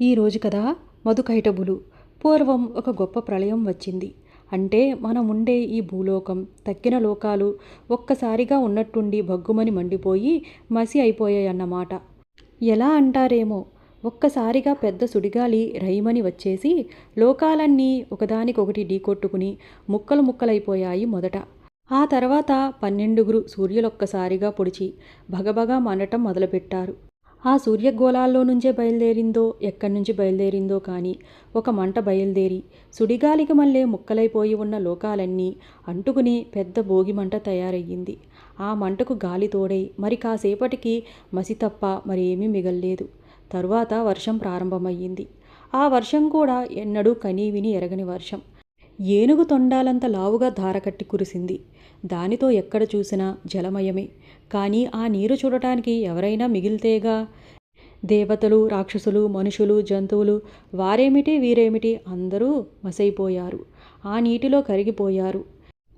ఈరోజు కదా మధుకైటబులు. పూర్వం ఒక గొప్ప ప్రళయం వచ్చింది. అంటే మనముండే ఈ భూలోకం, తక్కిన లోకాలు ఒక్కసారిగా ఉన్నట్టుండి భగ్గుమని మండిపోయి మసి అయిపోయాయన్నమాట. ఎలా అంటారేమో, ఒక్కసారిగా పెద్ద సుడిగాలి రైమని వచ్చేసి లోకాలన్నీ ఒకదానికొకటి ఢీకొట్టుకుని ముక్కలు ముక్కలైపోయాయి మొదట. ఆ తర్వాత 12 సూర్యులొక్కసారిగా పొడిచి భగభగా మండటం మొదలుపెట్టారు. ఆ సూర్యగోళాల్లో నుంచే బయలుదేరిందో ఎక్కడి నుంచి బయలుదేరిందో కానీ ఒక మంట బయలుదేరి సుడిగాలికి మళ్ళీ ముక్కలైపోయి ఉన్న లోకాలన్నీ అంటుకుని పెద్ద భోగి మంట తయారయ్యింది. ఆ మంటకు గాలి తోడై మరి కాసేపటికి మసి తప్ప మరేమీ మిగల్లేదు. తరువాత వర్షం ప్రారంభమయ్యింది. ఆ వర్షం కూడా ఎన్నడూ కనీవిని ఎరగని వర్షం. ఏనుగు తొండాలంత లావుగా ధారకట్టి కురిసింది. దానితో ఎక్కడ చూసినా జలమయమే. కానీ ఆ నీరు చూడటానికి ఎవరైనా మిగిలితేగా. దేవతలు, రాక్షసులు, మనుషులు, జంతువులు, వారేమిటి వీరేమిటి అందరూ మసైపోయారు. ఆ నీటిలో కరిగిపోయారు.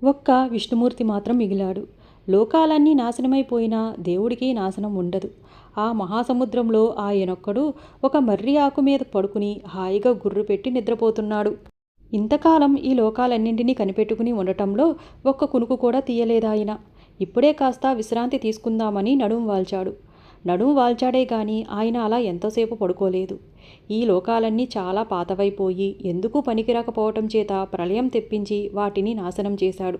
ఒక్క విష్ణుమూర్తి మాత్రం మిగిలాడు. లోకాలన్నీ నాశనమైపోయినా దేవుడికి నాశనం ఉండదు. ఆ మహాసముద్రంలో ఆయనొక్కడు ఒక మర్రి ఆకు మీద పడుకుని హాయిగా గుర్రు పెట్టి నిద్రపోతున్నాడు. ఇంతకాలం ఈ లోకాలన్నింటినీ కనిపెట్టుకుని ఉండటంలో ఒక్క కునుకు కూడా తీయలేదాయన. ఇప్పుడే కాస్త విశ్రాంతి తీసుకుందామని నడుం వాల్చాడు. నడుం వాల్చాడే గాని ఆయన అలా ఎంతోసేపు పడుకోలేదు. ఈ లోకాలన్నీ చాలా పాతవైపోయి ఎందుకు పనికిరాకపోవటం చేత ప్రళయం తెప్పించి వాటిని నాశనం చేశాడు.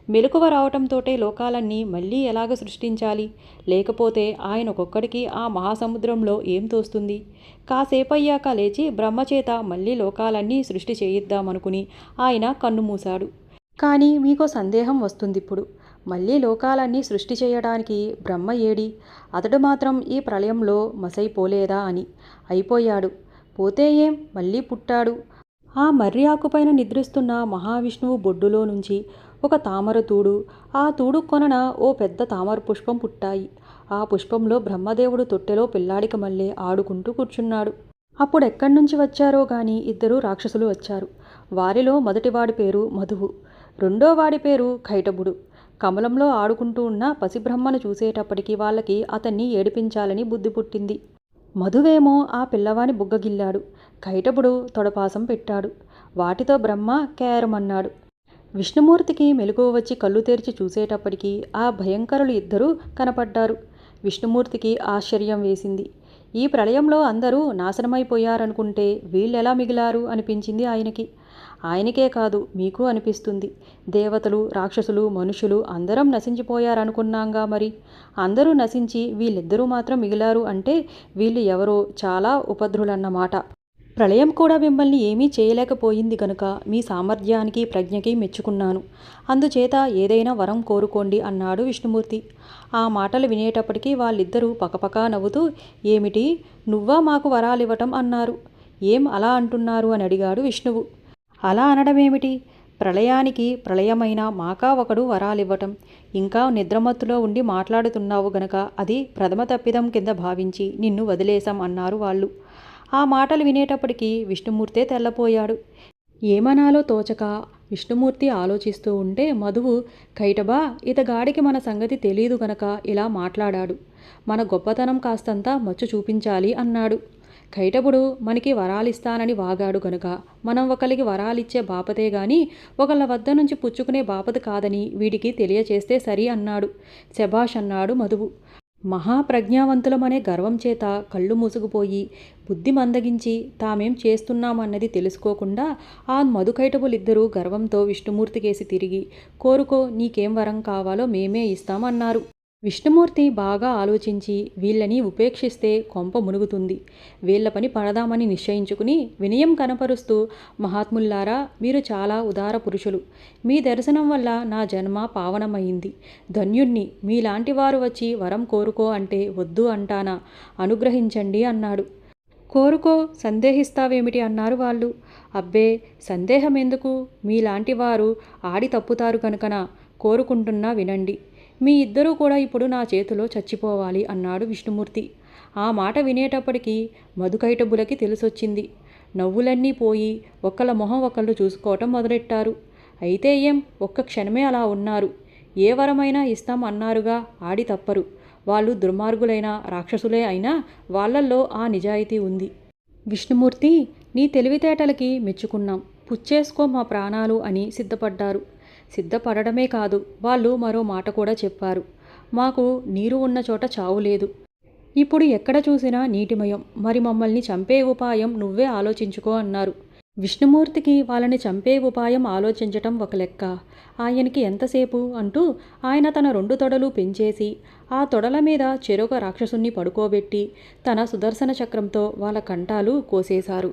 మెలకువ రావటంతోటే లోకాలన్నీ మళ్ళీ ఎలాగ సృష్టించాలి? లేకపోతే ఆయన ఒక్కొక్కడికి ఆ మహాసముద్రంలో ఏం తోస్తుంది? కాసేపయ్యాక లేచి బ్రహ్మచేత మళ్ళీ లోకాలన్నీ సృష్టి చేయిద్దామనుకుని ఆయన కన్ను మూశాడు. కానీ మీకో సందేహం వస్తుందిప్పుడు. మళ్ళీ లోకాలన్నీ సృష్టి చేయడానికి బ్రహ్మ ఏడి? అతడు మాత్రం ఈ ప్రళయంలో మసైపోలేదా అని. అయిపోయాడు. పోతే ఏం, మళ్ళీ పుట్టాడు. ఆ మర్రి ఆకుపైన నిద్రిస్తున్న మహావిష్ణువు బొడ్డులో నుంచి ఒక తామర తూడు, ఆ తూడు కొనన ఓ పెద్ద తామర పుష్పం పుట్టాయి. ఆ పుష్పంలో బ్రహ్మదేవుడు తొట్టెలో పిల్లాడికి మళ్ళీ ఆడుకుంటూ కూర్చున్నాడు. అప్పుడెక్కడి నుంచి వచ్చారో గాని 2 రాక్షసులు వచ్చారు. వారిలో మొదటివాడి పేరు మధువు, రెండో వాడి పేరు కైటబుడు. కమలంలో ఆడుకుంటూ ఉన్న పసిబ్రహ్మను చూసేటప్పటికి వాళ్ళకి అతన్ని ఏడిపించాలని బుద్ధి పుట్టింది. మధువేమో ఆ పిల్లవాని బుగ్గగిల్లాడు. కైటబుడు తొడపాసం పెట్టాడు. వాటితో బ్రహ్మ కేరమన్నాడు. విష్ణుమూర్తికి మెలకువ వచ్చి కళ్ళు తెరిచి చూసేటప్పటికి ఆ భయంకరులు 2 కనపడ్డారు. విష్ణుమూర్తికి ఆశ్చర్యం వేసింది. ఈ ప్రళయంలో అందరూ నాశనమైపోయారనుకుంటే వీళ్ళెలా మిగిలారు అనిపించింది ఆయనకి. ఆయనకే కాదు, మీకు అనిపిస్తుంది. దేవతలు, రాక్షసులు, మనుషులు అందరం నశించిపోయారనుకున్నాంగా మరి. అందరూ నశించి వీళ్ళిద్దరూ మాత్రం మిగిలారు అంటే వీళ్ళు ఎవరో చాలా ఉపద్రులన్నమాట. ప్రళయం కూడా మిమ్మల్ని ఏమీ చేయలేకపోయింది కనుక మీ సామర్థ్యానికి, ప్రజ్ఞకి మెచ్చుకున్నాను. అందుచేత ఏదైనా వరం కోరుకోండి అన్నాడు విష్ణుమూర్తి. ఆ మాటలు వినేటప్పటికీ వాళ్ళిద్దరూ పకపకా నవ్వుతూ, ఏమిటి, నువ్వా మాకు వరాలివ్వటం అన్నారు. ఏం అలా అంటున్నారు అని అడిగాడు విష్ణువు. అలా అనడమేమిటి? ప్రళయానికి ప్రళయమైన మాకా ఒకడు వరాలివ్వటం. ఇంకా నిద్రమత్తులో ఉండి మాట్లాడుతున్నావు గనక అది ప్రథమ తప్పిదం కింద భావించి నిన్ను వదిలేశాం అన్నారు వాళ్ళు. ఆ మాటలు వినేటప్పటికీ విష్ణుమూర్తే తెల్లపోయాడు. ఏమనాలో తోచక విష్ణుమూర్తి ఆలోచిస్తూ ఉంటే మధువు, కైటబా, ఇతగాడికి మన సంగతి తెలీదు గనక ఇలా మాట్లాడాడు. మన గొప్పతనం కాస్తంతా మచ్చు చూపించాలి అన్నాడు. కైటబుడు మనకి వరాలిస్తానని వాగాడు గనుక మనం ఒకరికి వరాలిచ్చే బాపతే గాని ఒకళ్ళ వద్ద నుంచి పుచ్చుకునే బాపత కాదని వీడికి తెలియచేస్తే సరి అన్నాడు. శభాష్ అన్నాడు మధువు. మహాప్రజ్ఞావంతులమనే గర్వం చేత కళ్ళు మూసుకుపోయి బుద్ధి మందగించి తామేం చేస్తున్నామన్నది తెలుసుకోకుండా ఆ మధుకైటబులిద్దరూ గర్వంతో విష్ణుమూర్తికేసి తిరిగి, కోరుకో, నీకేం వరం కావాలో మేమే ఇస్తామన్నారు. విష్ణుమూర్తి బాగా ఆలోచించి వీళ్ళని ఉపేక్షిస్తే కొంప మునుగుతుంది, వీళ్ళ పని పడదామని నిశ్చయించుకుని వినయం కనపరుస్తూ, మహాత్ముల్లారా, మీరు చాలా ఉదార పురుషులు. మీ దర్శనం వల్ల నా జన్మ పావనమైంది. ధన్యుణ్ణి. మీలాంటి వారు వచ్చి వరం కోరుకో అంటే వద్దు అంటానా? అనుగ్రహించండి అన్నాడు. కోరుకో, సందేహిస్తావేమిటి అన్నారు వాళ్ళు. అబ్బే, సందేహం ఎందుకు? మీలాంటి వారు ఆడి తప్పుతారు కనుకనా కోరుకుంటున్నా వినండి. మీ ఇద్దరూ కూడా ఇప్పుడు నా చేతిలో చచ్చిపోవాలి అన్నాడు విష్ణుమూర్తి. ఆ మాట వినేటప్పటికీ మధుకైటబులకి తెలిసొచ్చింది. నవ్వులన్నీ పోయి ఒకళ్ళ మొహం ఒకళ్ళు చూసుకోవటం మొదలెట్టారు. అయితే ఏం, ఒక్క క్షణమే అలా ఉన్నారు. ఏ వరమైనా ఇస్తాం అన్నారుగా, ఆడి తప్పరు. వాళ్ళు దుర్మార్గులైన రాక్షసులే అయినా వాళ్ళల్లో ఆ నిజాయితీ ఉంది. విష్ణుమూర్తి, నీ తెలివితేటలకి మెచ్చుకున్నాం. పుచ్చేసుకో మా ప్రాణాలు అని సిద్ధపడ్డారు. సిద్ధపడడమే కాదు, వాళ్ళు మరో మాట కూడా చెప్పారు. మాకు నీరు ఉన్న చోట చావు లేదు. ఇప్పుడు ఎక్కడ చూసినా నీటిమయం. మరి మమ్మల్ని చంపే ఉపాయం నువ్వే ఆలోచించుకో అన్నారు. విష్ణుమూర్తికి వాళ్ళని చంపే ఉపాయం ఆలోచించటం ఒక లెక్క. ఆయనకి ఎంతసేపు అంటూ ఆయన తన 2 తొడలు పెంచేసి ఆ తొడల మీద చెరొక రాక్షసుణ్ణి పడుకోబెట్టి తన సుదర్శన చక్రంతో వాళ్ళ కంఠాలు కోసేశారు.